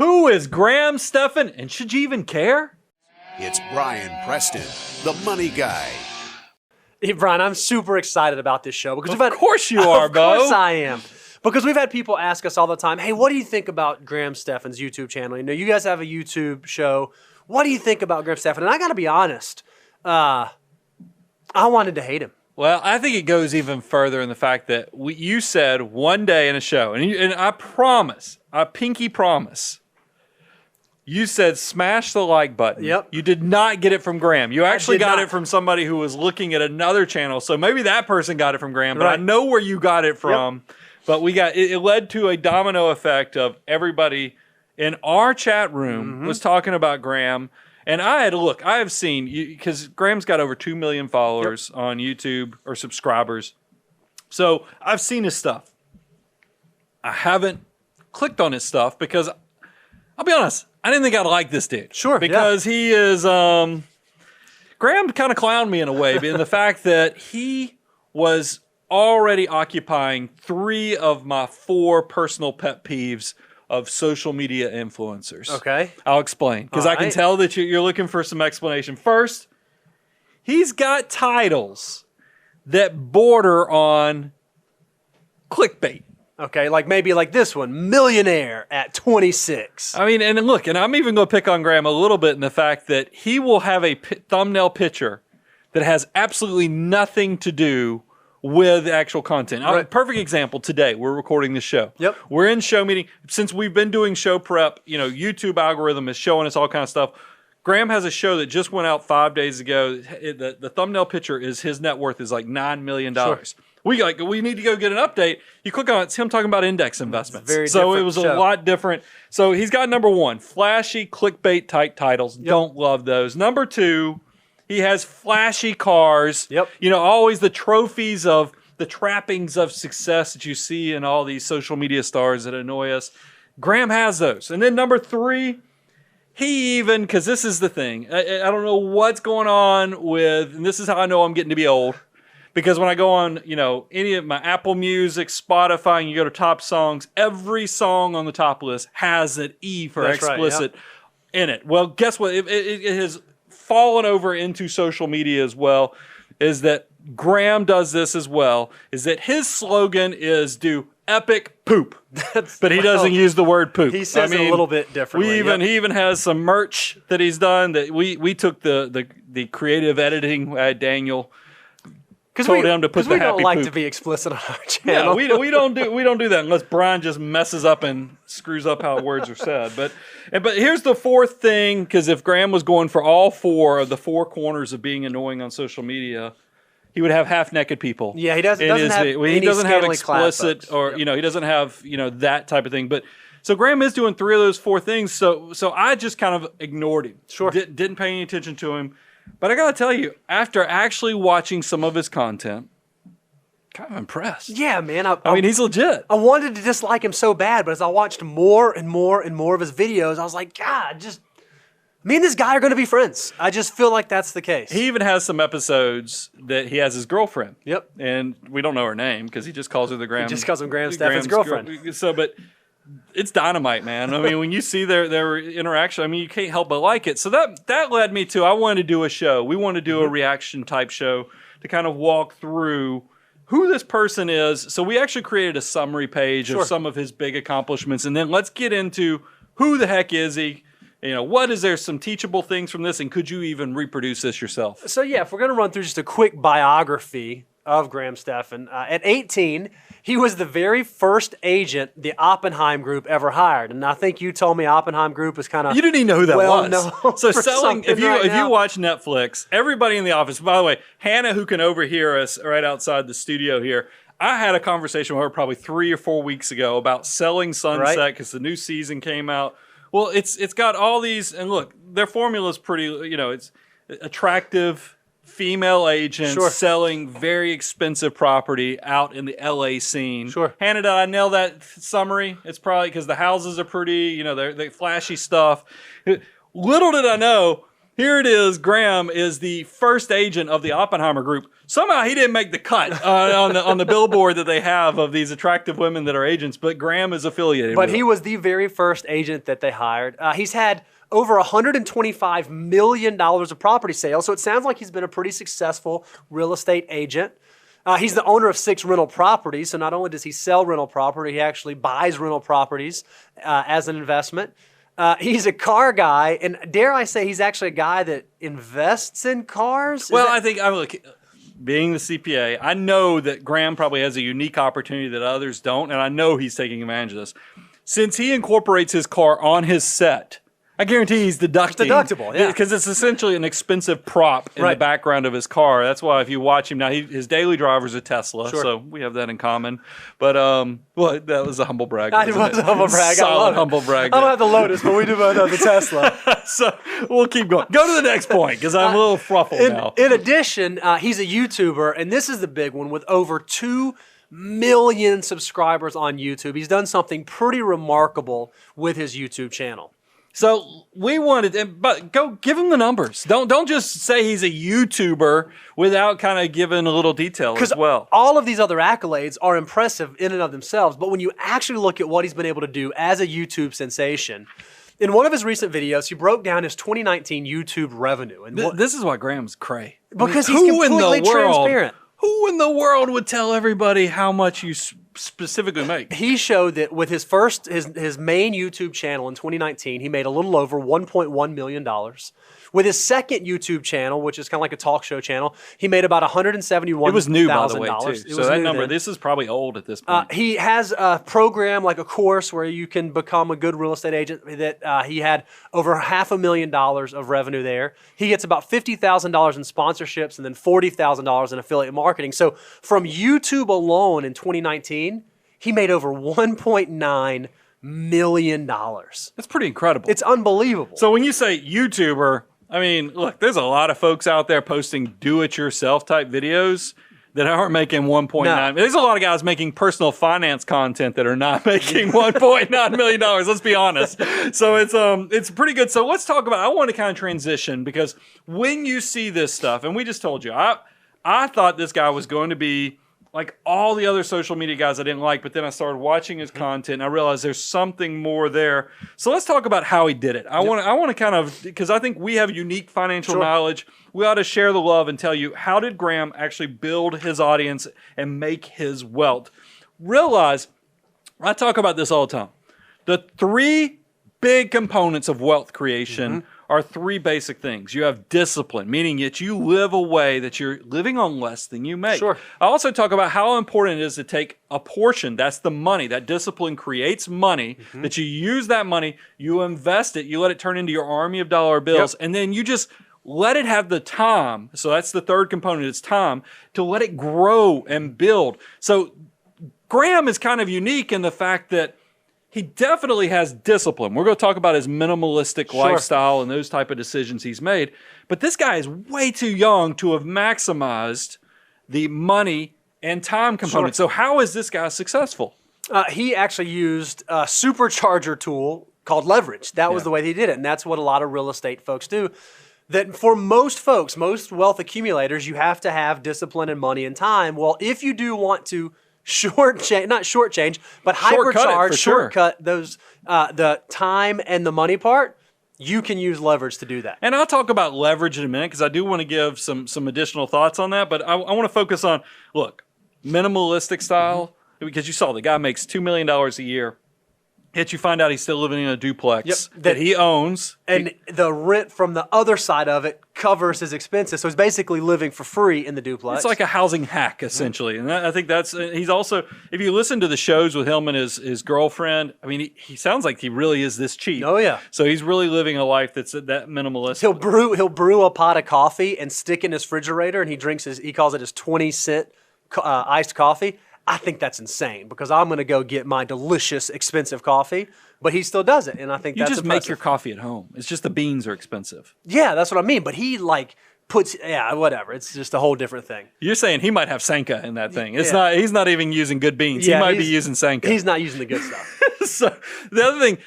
Who is Graham Stephan, and should you even care? It's Brian Preston, the money guy. Hey, Brian, I'm super excited about this show because Of course you are, Bo. Of course I am. Because we've had people ask us all the time, hey, what do you think about Graham Stephan's YouTube channel? You know, you guys have a YouTube show. What do you think about Graham Stephan? And I got to be honest, I wanted to hate him. Well, I think it goes even further in the fact that you said one day in a show, and I promise, I pinky promise, you said smash the like button. Yep. You did not get it from Graham. You actually got it from somebody who was looking at another channel. So maybe that person got it from Graham, but I know where you got it from. Yep. But it led to a domino effect of everybody in our chat room was talking about Graham. And I have seen, because Graham's got over 2 million followers on YouTube or subscribers. So I've seen his stuff. I haven't clicked on his stuff because, I'll be honest, I didn't think I'd like this dude. Sure. Because he is, Graham kind of clowned me in a way, in the fact that he was already occupying 3 of my 4 personal pet peeves of social media influencers. Okay. I'll explain, because I can tell that you're looking for some explanation. First, he's got titles that border on clickbait. Okay, like maybe like this one, Millionaire at 26. I mean, and look, and I'm even going to pick on Graham a little bit in the fact that he will have a thumbnail picture that has absolutely nothing to do with actual content. Right. Perfect example today. We're recording this show. Yep. We're in show meeting. Since we've been doing show prep, YouTube algorithm is showing us all kinds of stuff. Graham has a show that just went out 5 days ago. The thumbnail picture is his net worth is like $9 million. Sure. We need to go get an update. You click on it, it's him talking about index investments. So it was a lot different. So he's got number 1, flashy clickbait type titles. Yep. Don't love those. Number 2, he has flashy cars. Yep. Always the trophies of the trappings of success that you see in all these social media stars that annoy us. Graham has those. And then number 3, because this is the thing. I don't know what's going on with, and this is how I know I'm getting to be old. Because when I go on, any of my Apple Music, Spotify, and you go to top songs, every song on the top list has an E for explicit in it. Well, guess what? It has fallen over into social media as well, is that Graham does this as well, is that his slogan is do epic poop. But he doesn't use the word poop. He says it a little bit differently. He even has some merch that he's done that we took the creative editing, Daniel, told him to put the happy poop. Because we don't like to be explicit on our channel. Yeah, we don't do that unless Brian just messes up and screws up how words are said. But here's the 4th thing, because if Graham was going for all 4 of the 4 corners of being annoying on social media, he would have half-naked people. Yeah, he doesn't have explicit or he doesn't have that type of thing. But so Graham is doing 3 of those 4 things. So I just kind of ignored him. Sure, didn't pay any attention to him. But I got to tell you, after actually watching some of his content, kind of impressed. Yeah, man. I mean, he's legit. I wanted to dislike him so bad, but as I watched more and more and more of his videos, I was like, God, me and this guy are going to be friends. I just feel like that's the case. He even has some episodes that he has his girlfriend. Yep. And we don't know her name because he just calls her the Graham. He just calls him Graham Stephan's girlfriend. But it's dynamite, man. I mean, when you see their interaction, I mean, you can't help but like it. So that led me to, I wanted to do a show. We wanted to do a reaction type show to kind of walk through who this person is. So we actually created a summary page of some of his big accomplishments. And then let's get into who the heck is he? What is there some teachable things from this? And could you even reproduce this yourself? So yeah, if we're going to run through just a quick biography of Graham Stephan, at 18, he was the very first agent the Oppenheim Group ever hired. And I think you told me Oppenheim Group was kind of... You didn't even know who that was. So selling, if you watch Netflix, everybody in the office, by the way, Hannah, who can overhear us right outside the studio here, I had a conversation with her probably 3 or 4 weeks ago about selling Sunset because the new season came out. Well, it's got all these, and look, their formula is pretty, it's attractive female agents selling very expensive property out in the LA scene. Sure. Hannah, did I nail that summary? It's probably because the houses are pretty, they're flashy stuff. Little did I know, here it is. Graham is the first agent of the Oppenheimer Group. Somehow he didn't make the cut on the billboard that they have of these attractive women that are agents, but Graham is affiliated But with he them. was the very first agent that they hired. He's had over $125 million of property sales, so it sounds like he's been a pretty successful real estate agent. He's the owner of 6 rental properties, so not only does he sell rental property, he actually buys rental properties as an investment. He's a car guy, and dare I say he's actually a guy that invests in cars? Well, I think, look, being the CPA, I know that Graham probably has a unique opportunity that others don't, and I know he's taking advantage of this. Since he incorporates his car on his set, I guarantee he's deducting. It's deductible, yeah. Because it's essentially an expensive prop in the background of his car. That's why if you watch him now, his daily driver's a Tesla, so we have that in common. But, well, that was a humble brag. It was a humble brag. Solid humble brag. I don't have the Lotus, but we do both have the Tesla. So we'll keep going. Go to the next point because I'm a little fruffled now. In addition, he's a YouTuber, and this is the big one, with over 2 million subscribers on YouTube. He's done something pretty remarkable with his YouTube channel. So we wanted, but go give him the numbers. Don't just say he's a YouTuber without kind of giving a little detail as well. All of these other accolades are impressive in and of themselves, but when you actually look at what he's been able to do as a YouTube sensation, in one of his recent videos, he broke down his 2019 YouTube revenue. And This is why Graham's cray. Because he's completely transparent. Who in the world would tell everybody how much you specifically make? He showed that with his main YouTube channel in 2019, he made a little over $1.1 million. With his second YouTube channel, which is kind of like a talk show channel, he made about $171,000. It was new, by the way, too. So that number, this is probably old at this point. He has a program, like a course, where you can become a good real estate agent. That he had over $500,000 of revenue there. He gets about $50,000 in sponsorships and then $40,000 in affiliate marketing. So from YouTube alone in 2019, he made over $1.9 million. That's pretty incredible. It's unbelievable. So when you say YouTuber, I mean, look, there's a lot of folks out there posting do-it-yourself type videos that aren't making 1.9. No. There's a lot of guys making personal finance content that are not making $1.9 million. Let's be honest. So it's pretty good. So let's talk about. I want to kind of transition because when you see this stuff, and we just told you, I thought this guy was going to be like all the other social media guys I didn't like, but then I started watching his content and I realized there's something more there. So let's talk about how he did it. I want to kind of, because I think we have unique financial knowledge. We ought to share the love and tell you, how did Graham actually build his audience and make his wealth? Realize, I talk about this all the time. The 3 big components of wealth creation are 3 basic things. You have discipline, meaning that you live a way that you're living on less than you make. Sure. I also talk about how important it is to take a portion, that's the money. That discipline creates money, that you use that money, you invest it, you let it turn into your army of dollar bills, and then you just let it have the time. So that's the 3rd component, it's time, to let it grow and build. So Graham is kind of unique in the fact that he definitely has discipline. We're going to talk about his minimalistic lifestyle and those type of decisions he's made. But this guy is way too young to have maximized the money and time component. So how is this guy successful? He actually used a supercharger tool called leverage. That was the way that he did it. And that's what a lot of real estate folks do. That for most folks, most wealth accumulators, you have to have discipline and money and time. Well, if you do want to not shortchange, but hypercharge, shortcut those the time and the money part, you can use leverage to do that. And I'll talk about leverage in a minute because I do want to give some additional thoughts on that. But I want to focus on, look, minimalistic style, because you saw the guy makes $2 million a year. Yet you find out he's still living in a duplex that he owns. And the rent from the other side of it covers his expenses. So he's basically living for free in the duplex. It's like a housing hack, essentially. And I think that's, he's also, if you listen to the shows with him and his girlfriend, I mean, he sounds like he really is this cheap. Oh, yeah. So he's really living a life that's that minimalist. He'll brew a pot of coffee and stick in his refrigerator, and he calls it his 20-cent iced coffee. I think that's insane because I'm going to go get my delicious, expensive coffee, but he still does it, and I think that's just impressive. make your coffee at home. It's just the beans are expensive. Yeah, that's what I mean, but he puts, whatever. It's just a whole different thing. You're saying he might have Sanka in that thing. He's not even using good beans. Yeah, he might be using Sanka. He's not using the good stuff. So the other thing,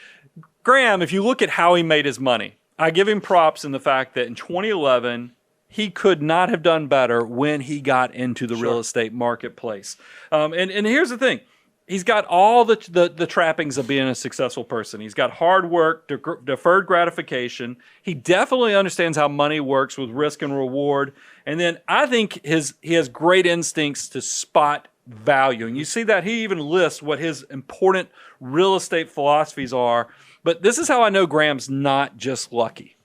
Graham, if you look at how he made his money, I give him props in the fact that in 2011, he could not have done better when he got into the real estate marketplace. And here's the thing. He's got all the trappings of being a successful person. He's got hard work, deferred gratification. He definitely understands how money works with risk and reward. And then I think he has great instincts to spot value. And you see that he even lists what his important real estate philosophies are. But this is how I know Graham's not just lucky.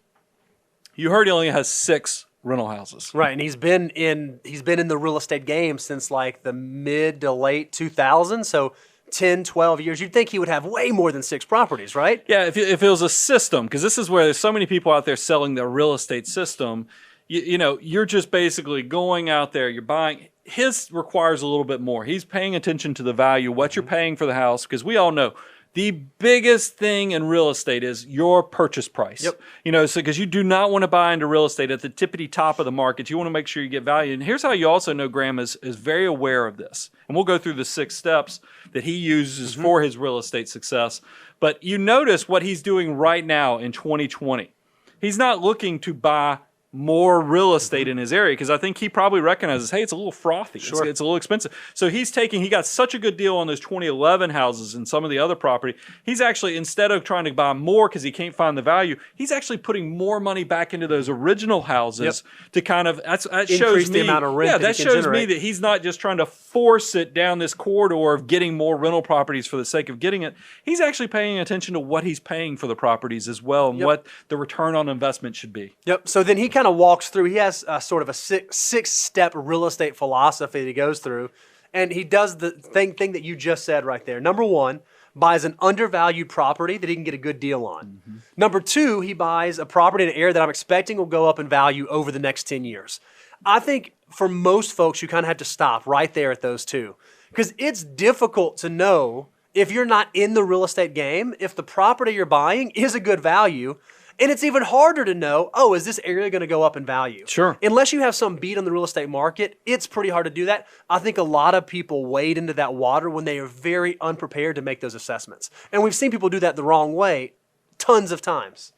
You heard he only has 6 rental houses. Right, and he's been in the real estate game since like the mid to late 2000s, so 10, 12 years. You'd think he would have way more than 6 properties, right? Yeah, if it was a system, because this is where there's so many people out there selling their real estate system. You know, you're just basically going out there, you're buying. His requires a little bit more. He's paying attention to the value, what you're paying for the house, because we all know the biggest thing in real estate is your purchase price. Yep. You know, so because you do not want to buy into real estate at the tippity top of the market. You want to make sure you get value. And here's how you also know Graham is very aware of this. And we'll go through the 6 steps that he uses for his real estate success. But you notice what he's doing right now in 2020. He's not looking to buy more real estate in his area because I think he probably recognizes, hey, it's a little frothy. Sure. It's a little expensive. So he got such a good deal on those 2011 houses and some of the other property. He's actually, instead of trying to buy more because he can't find the value, he's actually putting more money back into those original houses to kind of, that shows Increase me, the amount of rent that shows me that he's not just trying to force it down this corridor of getting more rental properties for the sake of getting it. He's actually paying attention to what he's paying for the properties as well and what the return on investment should be. Yep. So then he kind of walks through. He has sort of a six-step real estate philosophy that he goes through, and he does the thing that you just said right there. Number 1, buys an undervalued property that he can get a good deal on. Number 2, he buys a property in an area that I'm expecting will go up in value over the next 10 years. I think for most folks, you kind of have to stop right there at those 2, because it's difficult to know if you're not in the real estate game if the property you're buying is a good value. And it's even harder to know, is this area going to go up in value? Sure. Unless you have some beat on the real estate market, it's pretty hard to do that. I think a lot of people wade into that water when they are very unprepared to make those assessments. And we've seen people do that the wrong way tons of times.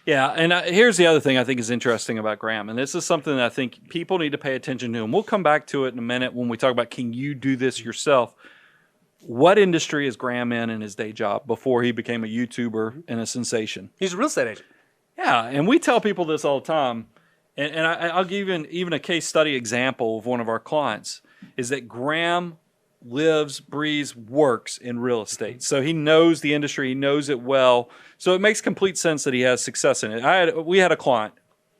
Yeah, and here's the other thing I think is interesting about Graham, and this is something that I think people need to pay attention to, and we'll come back to it in a minute when we talk about can you do this yourself. What industry is Graham in his day job before he became a YouTuber and a sensation? He's a real estate agent. Yeah, and we tell people this all the time, and I'll give even a case study example of one of our clients, is that Graham lives, breathes, works in real estate. So he knows the industry, he knows it well, so it makes complete sense that he has success in it. We had a client,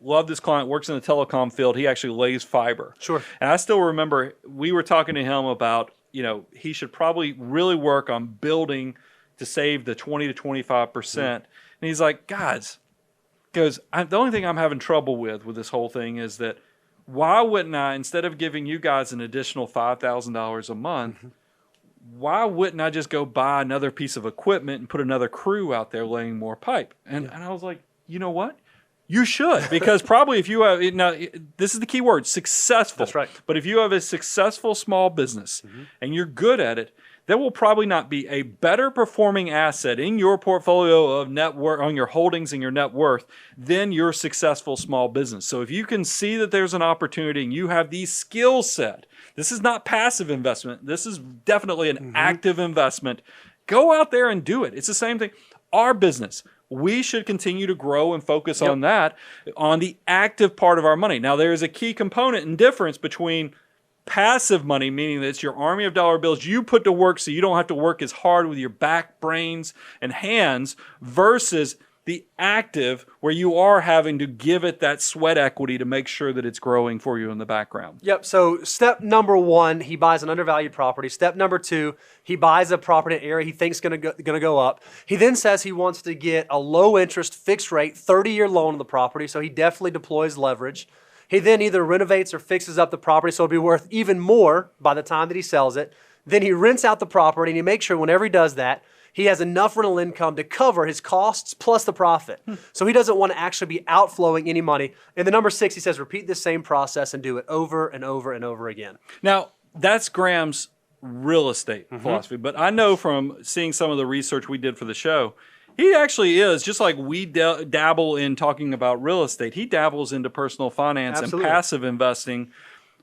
love this client, works in the telecom field, he actually lays fiber. Sure. And I still remember we were talking to him about, he should probably really work on building to save the 20 to 25%. And he's like, guys, the only thing I'm having trouble with this whole thing is that why wouldn't I, instead of giving you guys an additional $5,000 a month, why wouldn't I just go buy another piece of equipment and put another crew out there laying more pipe? And I was like, you know what? You should, because probably if you have, now this is the key word, successful. That's right. But if you have a successful small business and you're good at it, there will probably not be a better performing asset in your portfolio of net worth, on your holdings and your net worth, than your successful small business. So if you can see that there's an opportunity and you have the skill set, this is not passive investment. This is definitely an active investment. Go out there and do it. It's the same thing. Our business, we should continue to grow and focus on that, on the active part of our money. Now, there is a key component and difference between passive money, meaning that it's your army of dollar bills you put to work so you don't have to work as hard with your back, brains, and hands, versus the active where you are having to give it that sweat equity to make sure that it's growing for you in the background. Yep. So step number 1, he buys an undervalued property. Step number 2, he buys a property in an area he thinks going to go up. He then says he wants to get a low interest, fixed rate, 30-year loan on the property. So he definitely deploys leverage. He then either renovates or fixes up the property so it'll be worth even more by the time that he sells it. Then he rents out the property and he makes sure whenever he does that, he has enough rental income to cover his costs plus the profit. So he doesn't want to actually be outflowing any money. And the number 6, he says, repeat this same process and do it over and over and over again. Now, that's Graham's real estate philosophy. But I know from seeing some of the research we did for the show, He actually is, just like we dabble in talking about real estate. He dabbles into personal finance Absolutely. and passive investing.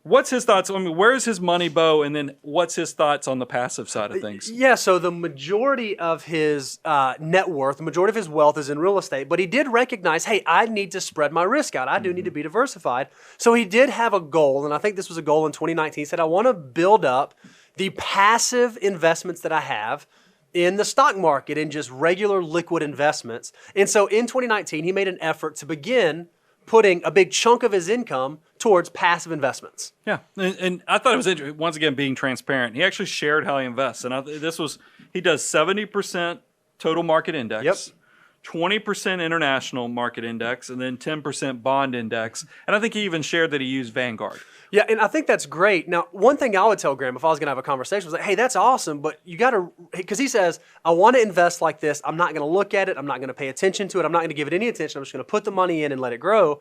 What's his thoughts? I mean, where's his money, Bo? And then what's his thoughts on the passive side of things? Yeah, so the majority of his net worth, the majority of his wealth is in real estate, but he did recognize, hey, I need to spread my risk out. I do need to be diversified. So he did have a goal, and I think this was a goal in 2019. He said, I want to build up the passive investments that I have in the stock market and just regular liquid investments. And so in 2019, he made an effort to begin putting a big chunk of his income towards passive investments. Yeah, and I thought it was interesting, once again, being transparent. He actually shared how he invests. And he does 70% total market index, Yep. 20% international market index, and then 10% bond index. And I think he even shared that he used Vanguard. Yeah, and I think that's great. Now, one thing I would tell Graham if I was going to have a conversation was like, hey, that's awesome, but you got to, because he says, I want to invest like this. I'm not going to look at it. I'm not going to pay attention to it. I'm not going to give it any attention. I'm just going to put the money in and let it grow.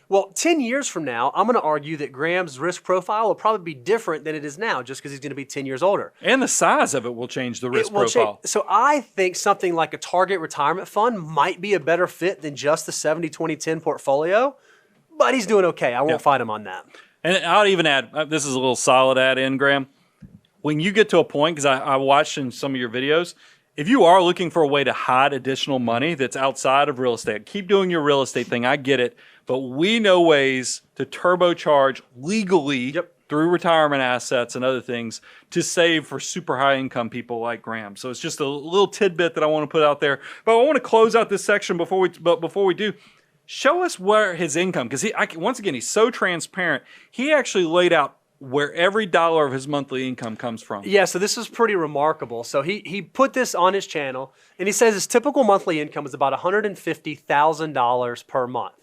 Well, 10 years from now, I'm going to argue that Graham's risk profile will probably be different than it is now just because he's going to be 10 years older. And the size of it will change the risk It will profile. change. So I think something like a target retirement fund might be a better fit than just the 70-20-10 portfolio, but he's doing okay. I won't fight him on that. And I'll even add, this is a little solid add in, Graham. When you get to a point, because I watched in some of your videos, if you are looking for a way to hide additional money that's outside of real estate, keep doing your real estate thing. I get it. But we know ways to turbocharge legally through retirement assets and other things to save for super high income people like Graham. So it's just a little tidbit that I want to put out there. But I want to close out this section before we do. Show us where his income, because once again, he's so transparent. He actually laid out where every dollar of his monthly income comes from. Yeah, so this is pretty remarkable. So he put this on his channel, and he says his typical monthly income is about $150,000 per month.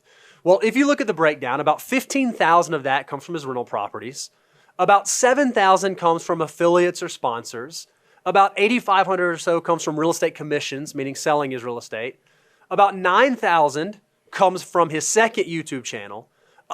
Well, if you look at the breakdown, about $15,000 of that comes from his rental properties. About $7,000 comes from affiliates or sponsors. About $8,500 or so comes from real estate commissions, meaning selling his real estate. About $9,000 comes from his second YouTube channel.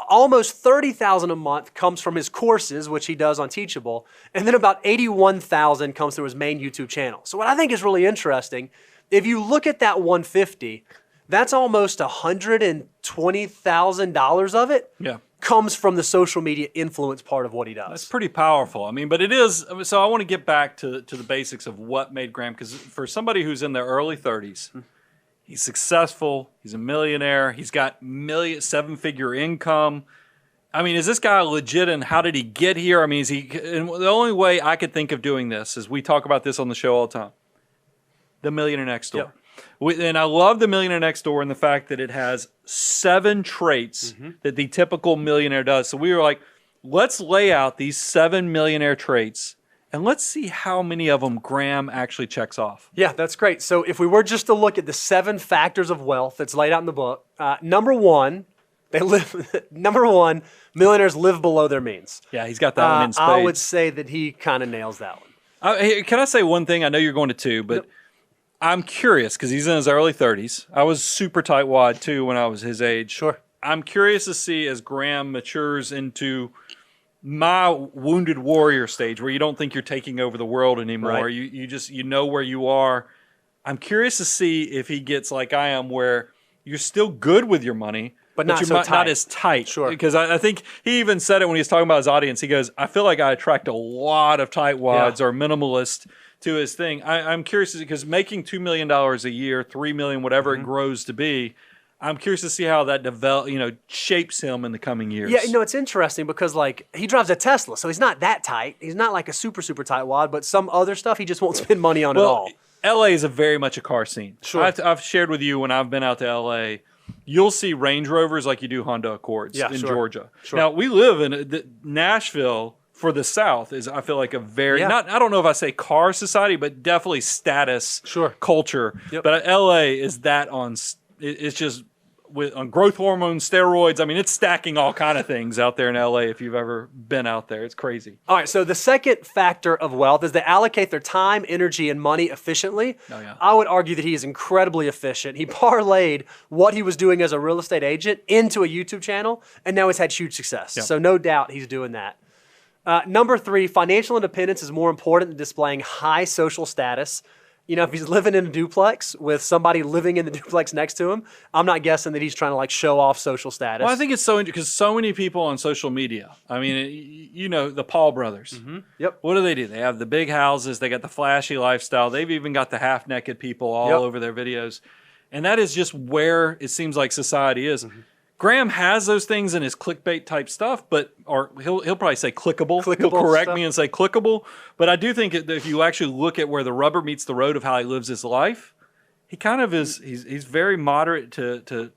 Almost $30,000 a month comes from his courses, which he does on Teachable. And then about $81,000 comes through his main YouTube channel. So what I think is really interesting, if you look at that $150,000, that's almost $120,000 of it comes from the social media influence part of what he does. That's pretty powerful. I mean, but it is, so I want to get back to the basics of what made Graham, because for somebody who's in their early 30s, he's successful, he's a millionaire, he's got seven-figure income. I mean, is this guy legit, and how did he get here? I mean, and the only way I could think of doing this is, we talk about this on the show all the time, the Millionaire Next Door. And I love the Millionaire Next Door and the fact that it has 7 traits that the typical millionaire does. So we were like, let's lay out these 7 millionaire traits and let's see how many of them Graham actually checks off. Yeah, that's great. So if we were just to look at the 7 factors of wealth that's laid out in the book, number one, millionaires live below their means. Yeah, he's got that one in spades. I would say that he kind of nails that one. Can I say one thing? I know you're going to 2, but I'm curious because he's in his early 30s. I was super tightwad too when I was his age. Sure. I'm curious to see as Graham matures into my wounded warrior stage where you don't think you're taking over the world anymore. Right. You know where you are. I'm curious to see if he gets like I am, where you're still good with your money, but not you're so tight. not as tight. Sure. Because I think he even said it when he was talking about his audience. He goes, I feel like I attract a lot of tightwads or minimalists to his thing. I'm curious because making $2 million a year, $3 million, whatever it grows to be, I'm curious to see how that shapes him in the coming years. Yeah, it's interesting because like he drives a Tesla, so he's not that tight. He's not like a super tight wad, but some other stuff he just won't spend money on at all. LA is very much a car scene. Sure. I've shared with you when I've been out to LA, you'll see Range Rovers like you do Honda Accords in Georgia. Sure. Now we live in Nashville. For the South is, I feel like, a very, I don't know if I say car society, but definitely status culture. Yep. But LA is that it's just on growth hormone steroids. I mean, it's stacking all kind of things out there in LA if you've ever been out there. It's crazy. All right, so the second factor of wealth is they allocate their time, energy, and money efficiently. Oh, yeah. I would argue that he is incredibly efficient. He parlayed what he was doing as a real estate agent into a YouTube channel, and now he's had huge success. Yep. So no doubt he's doing that. Number 3, financial independence is more important than displaying high social status. You know, if he's living in a duplex with somebody living in the duplex next to him, I'm not guessing that he's trying to like show off social status. Well, I think it's so interesting because so many people on social media. I mean, you know, the Paul brothers. Mm-hmm. Yep. What do? They have the big houses. They got the flashy lifestyle. They've even got the half-naked people all over their videos. And that is just where it seems like society is. Mm-hmm. Graham has those things in his clickbait type stuff, or he'll probably say clickable. He'll correct me and say clickable. But I do think that if you actually look at where the rubber meets the road of how he lives his life, he kind of is. He's very moderate to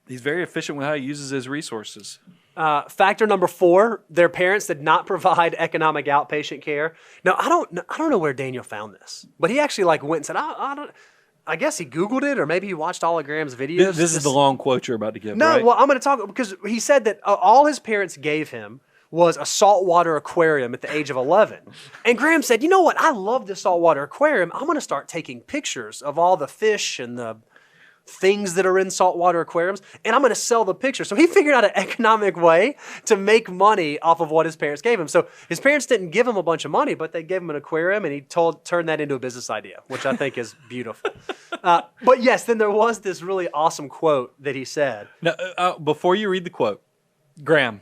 he's very efficient with how he uses his resources. Factor number 4: their parents did not provide economic outpatient care. Now I don't know where Daniel found this, but he actually like went and said, I guess he Googled it, or maybe he watched all of Graham's videos. This is the long quote you're about to give, no, right? well, I'm going to talk, because he said that all his parents gave him was a saltwater aquarium at the age of 11. And Graham said, you know what? I love this saltwater aquarium. I'm going to start taking pictures of all the fish and the things that are in saltwater aquariums, and I'm going to sell the pictures. So he figured out an economic way to make money off of what his parents gave him. So his parents didn't give him a bunch of money, but they gave him an aquarium, and he turned that into a business idea, which I think is beautiful. But yes, then there was this really awesome quote that he said. Now, before you read the quote, Graham,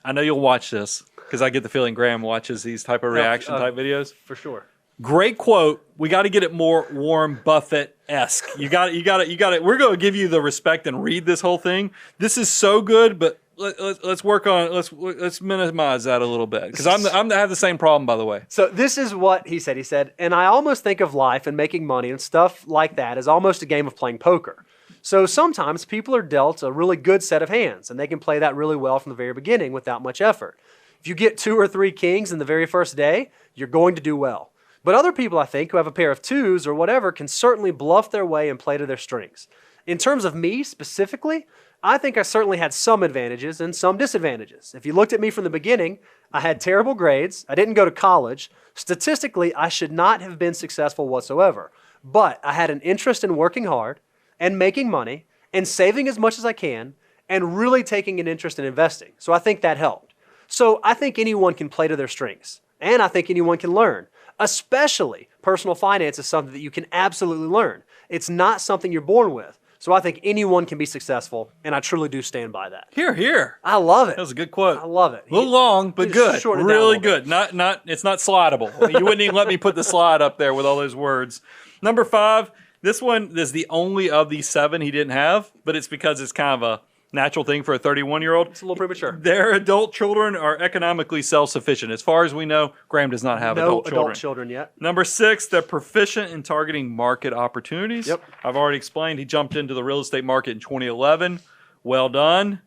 I know you'll watch this because I get the feeling Graham watches these type of reaction type videos. For sure. Great quote. We got to get it more Warren Buffett-esque. You got it. We're going to give you the respect and read this whole thing. This is so good, but let's work on it. Let's minimize that a little bit, because I have the same problem, by the way. So this is what he said. He said, and I almost think of life and making money and stuff like that as almost a game of playing poker. So sometimes people are dealt a really good set of hands, and they can play that really well from the very beginning without much effort. If you get 2 or 3 kings in the very first day, you're going to do well. But other people, I think, who have a pair of 2s or whatever, can certainly bluff their way and play to their strengths. In terms of me specifically, I think I certainly had some advantages and some disadvantages. If you looked at me from the beginning, I had terrible grades. I didn't go to college. Statistically, I should not have been successful whatsoever. But I had an interest in working hard and making money and saving as much as I can and really taking an interest in investing. So I think that helped. So I think anyone can play to their strengths, and I think anyone can learn. Especially personal finance is something that you can absolutely learn. It's not something you're born with. So I think anyone can be successful, and I truly do stand by that. Here. I love it. That was a good quote. I love it. A little long, but good. Really good. Bit. It's not slidable. You wouldn't even let me put the slide up there with all those words. Number 5, this one is the only of these 7 he didn't have, but it's because it's kind of a natural thing for a 31-year-old. It's a little premature. Their adult children are economically self-sufficient. As far as we know, Graham does not have adult children. No adult children yet. Number 6, they're proficient in targeting market opportunities. Yep. I've already explained he jumped into the real estate market in 2011. Well done.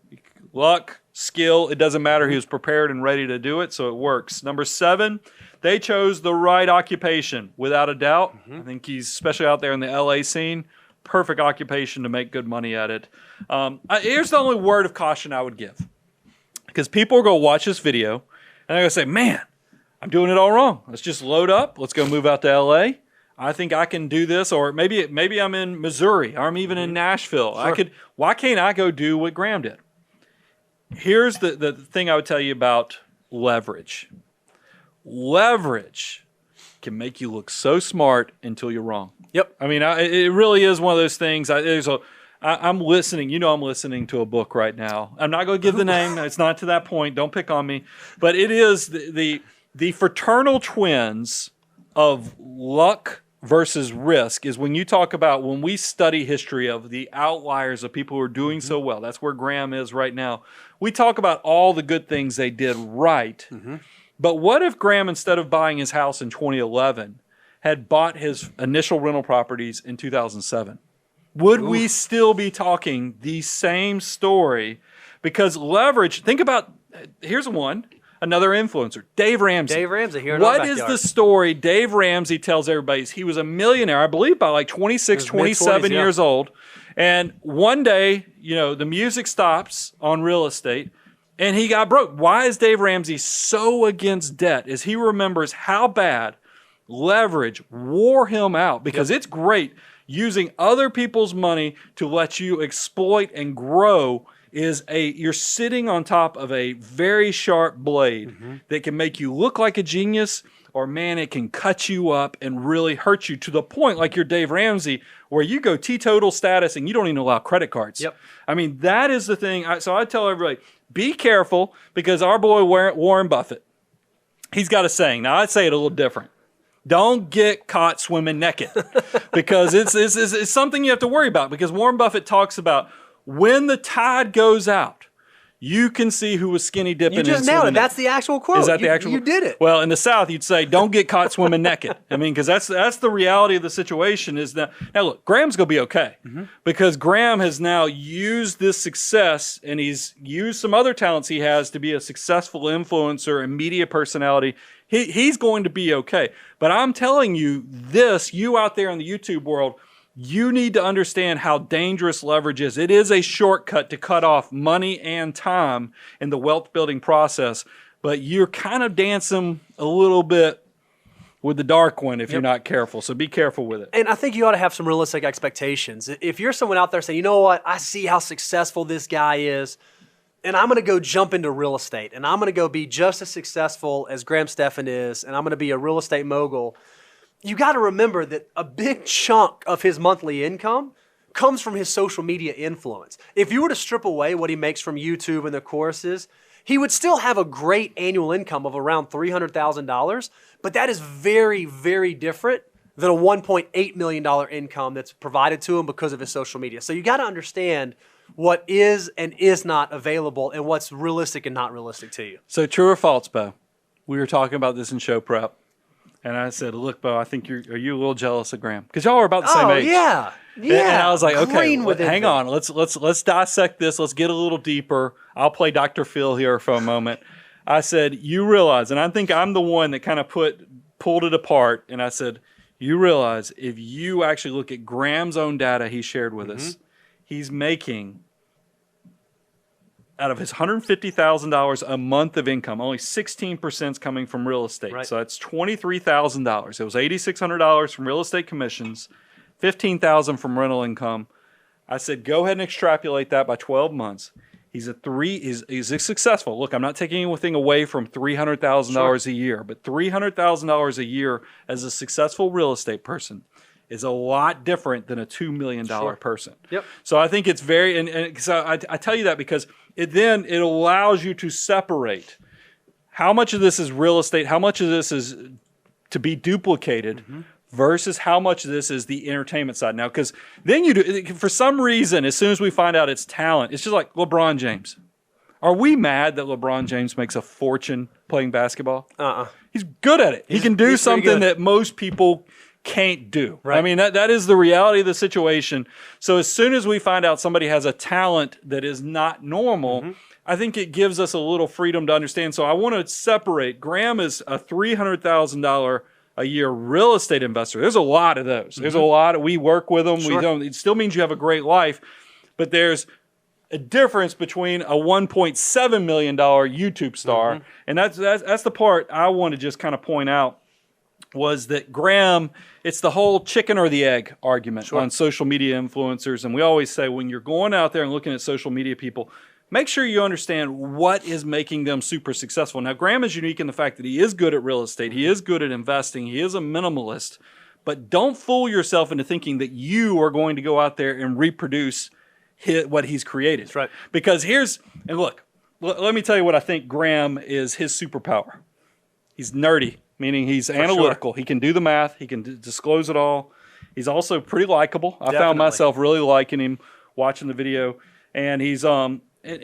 Luck, skill, it doesn't matter. He was prepared and ready to do it, so it works. Number 7, they chose the right occupation, without a doubt. I think he's, especially out there in the LA scene, perfect occupation to make good money at it. Here's the only word of caution I would give, because people are going to watch this video and they're going to say, man, I'm doing it all wrong. Let's just load up. Let's go move out to LA. I think I can do this. Or maybe I'm in Missouri, or I'm even in Nashville. Sure. Why can't I go do what Graham did? Here's the thing I would tell you about leverage. Leverage can make you look so smart until you're wrong. Yep. I mean, it really is one of those things. I'm listening. You know, I'm listening to a book right now. I'm not going to give the name. It's not to that point. Don't pick on me. But it is the fraternal twins of luck versus risk. Is when you talk about, when we study history of the outliers of people who are doing so well. That's where Graham is right now. We talk about all the good things they did right. But what if Graham, instead of buying his house in 2011, had bought his initial rental properties in 2007? Would we still be talking the same story? Because leverage, think about, here's another influencer, Dave Ramsey. Dave Ramsey here in our What is backyard. the story Dave Ramsey tells everybody? He was a millionaire, I believe, by like 26, 27 years old. And one day, the music stops on real estate, and he got broke. Why is Dave Ramsey so against debt? Is he remembers how bad leverage wore him out, because it's great using other people's money to let you exploit and grow. You're sitting on top of a very sharp blade that can make you look like a genius or man, it can cut you up and really hurt you to the point like you're Dave Ramsey, where you go teetotal status and you don't even allow credit cards. Yep. I mean, that is the thing. So I tell everybody, be careful, because our boy Warren Buffett, he's got a saying. Now, I'd say it a little different. Don't get caught swimming naked, because it's something you have to worry about, because Warren Buffett talks about when the tide goes out, you can see who was skinny dipping. You just and nailed it. swimming. That's the actual quote. Is that the actual? You did it. Well, in the South, you'd say, "Don't get caught swimming naked." I mean, because that's the reality of the situation. Is that now? Look, Graham's gonna be okay, because Graham has now used this success, and he's used some other talents he has to be a successful influencer and media personality. He's going to be okay. But I'm telling you this, you out there in the YouTube world, you need to understand how dangerous leverage is. It is a shortcut to cut off money and time in the wealth building process, but you're kind of dancing a little bit with the dark one if you're not careful. So be careful with it. And I think you ought to have some realistic expectations. If you're someone out there saying, you know what, I see how successful this guy is, and I'm going to go jump into real estate, and I'm going to go be just as successful as Graham Stephan is, and I'm going to be a real estate mogul, you got to remember that a big chunk of his monthly income comes from his social media influence. If you were to strip away what he makes from YouTube and the courses, he would still have a great annual income of around $300,000, but that is very, very different than a $1.8 million income that's provided to him because of his social media. So you got to understand what is and is not available and what's realistic and not realistic to you. So true or false, Bo? We were talking about this in show prep, and I said, "Look, Bo, I think are you a little jealous of Graham? Because y'all are about the same age." Yeah. And I was like, "Okay, with hang on. Let's dissect this. Let's get a little deeper. I'll play Dr. Phil here for a moment." I said, "You realize," and I think I'm the one that kind of pulled it apart, and I said, "You realize if you actually look at Graham's own data he shared with us, he's making, out of his $150,000 a month of income, only 16% is coming from real estate. Right. So that's $23,000. It was $8,600 from real estate commissions, $15,000 from rental income. I said, go ahead and extrapolate that by 12 months. He's successful. Look, I'm not taking anything away from $300,000 a year, but $300,000 a year as a successful real estate person is a lot different than a $2 million person. Yep. So I think it's very, and so I tell you that because it allows you to separate how much of this is real estate, how much of this is to be duplicated versus how much of this is the entertainment side. Now, because then for some reason, as soon as we find out it's talent, it's just like LeBron James. Are we mad that LeBron James makes a fortune playing basketball? He's good at it. He can do something that most people can't do. Right. I mean, that is the reality of the situation. So as soon as we find out somebody has a talent that is not normal, I think it gives us a little freedom to understand. So I want to separate. Graham is a $300,000 a year real estate investor. There's a lot of those. There's a lot. We work with them. Sure. It still means you have a great life, but there's a difference between a $1.7 million YouTube star, and that's the part I want to just kind of point out. Was that Graham, it's the whole chicken or the egg argument on social media influencers. And we always say when you're going out there and looking at social media people, make sure you understand what is making them super successful. Now, Graham is unique in the fact that he is good at real estate. He is good at investing. He is a minimalist. But don't fool yourself into thinking that you are going to go out there and reproduce what he's created. That's right. Because look, let me tell you what I think Graham is his superpower. He's nerdy. Meaning he's analytical. He can do the math. He can disclose it all. He's also pretty likable. I found myself really liking him watching the video. And he's you put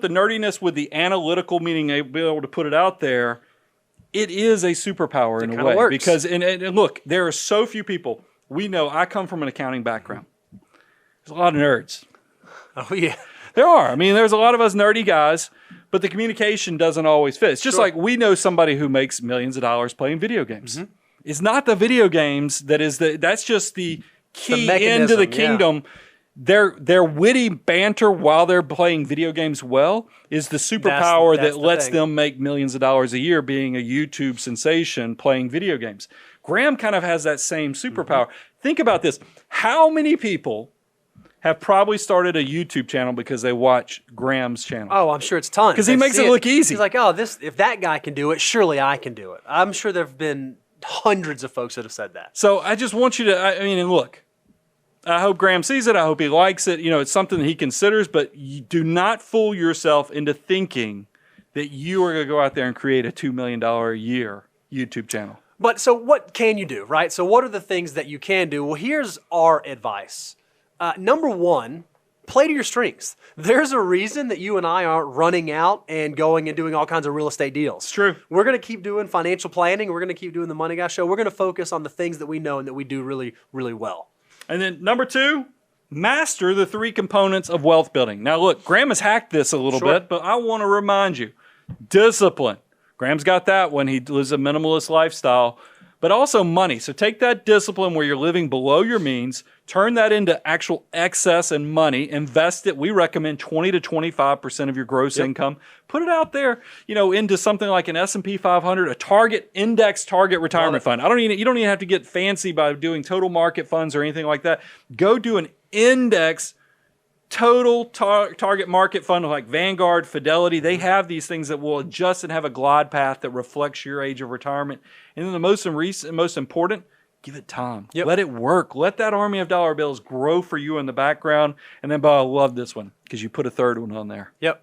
the nerdiness with the analytical, meaning be able to put it out there. It is a superpower in a way. Works. Because and look, there are so few people. We know I come from an accounting background. There's a lot of nerds. Oh yeah. There are. I mean, there's a lot of us nerdy guys, but the communication doesn't always fit. It's just like we know somebody who makes millions of dollars playing video games. It's not the video games that's just the key into the kingdom. Their witty banter while they're playing video games well is the superpower that lets them make millions of dollars a year being a YouTube sensation playing video games. Graham kind of has that same superpower. Think about this. How many people have probably started a YouTube channel because they watch Graham's channel. Oh, I'm sure it's tons. Because he They makes see it look easy. He's like, oh, if that guy can do it, surely I can do it. I'm sure there have been hundreds of folks that have said that. So I just want you to, and look, I hope Graham sees it. I hope he likes it. It's something that he considers, but you do not fool yourself into thinking that you are going to go out there and create a $2 million a year YouTube channel. But so what can you do, right? So what are the things that you can do? Well, here's our advice. Number one, play to your strengths. There's a reason that you and I aren't running out and going and doing all kinds of real estate deals. It's true. We're going to keep doing financial planning. We're going to keep doing the Money Guy Show. We're going to focus on the things that we know and that we do really, really well. And then number two, master the 3 components of wealth building. Now, look, Graham has hacked this a little bit, but I want to remind you, discipline. Graham's got that when he lives a minimalist lifestyle. But also money. So take that discipline where you're living below your means, turn that into actual excess and money, invest it. We recommend 20 to 25% of your gross income. Put it out there, into something like an S&P 500, a target retirement fund. You don't even have to get fancy by doing total market funds or anything like that. Go do an index total target market fund like Vanguard, Fidelity. They have these things that will adjust and have a glide path that reflects your age of retirement. And then the most important, give it time. Yep. Let it work. Let that army of dollar bills grow for you in the background. And then, I love this one because you put a third one on there. Yep.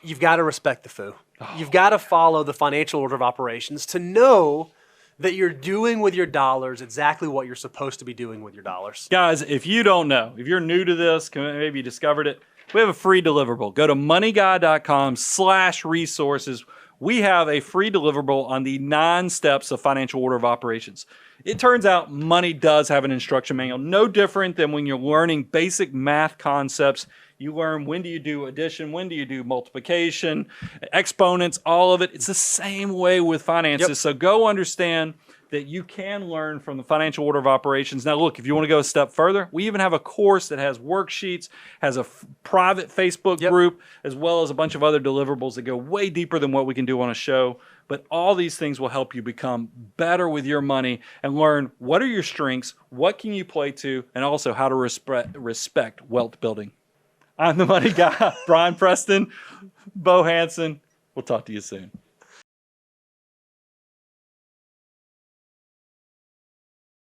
You've got to respect the foo. You've got to follow the financial order of operations to know that you're doing with your dollars exactly what you're supposed to be doing with your dollars. Guys, if you don't know, if you're new to this, maybe you discovered it, we have a free deliverable. Go to moneyguy.com/resources. We have a free deliverable on the 9 steps of financial order of operations. It turns out money does have an instruction manual, no different than when you're learning basic math concepts. You learn when do you do addition, when do you do multiplication, exponents, all of it. It's the same way with finances. Yep. So go understand that you can learn from the financial order of operations. Now, look, if you want to go a step further, we even have a course that has worksheets, has a private Facebook group, as well as a bunch of other deliverables that go way deeper than what we can do on a show. But all these things will help you become better with your money and learn what are your strengths, what can you play to, and also how to respect wealth building. I'm the Money Guy, Brian Preston, Bo Hansen. We'll talk to you soon.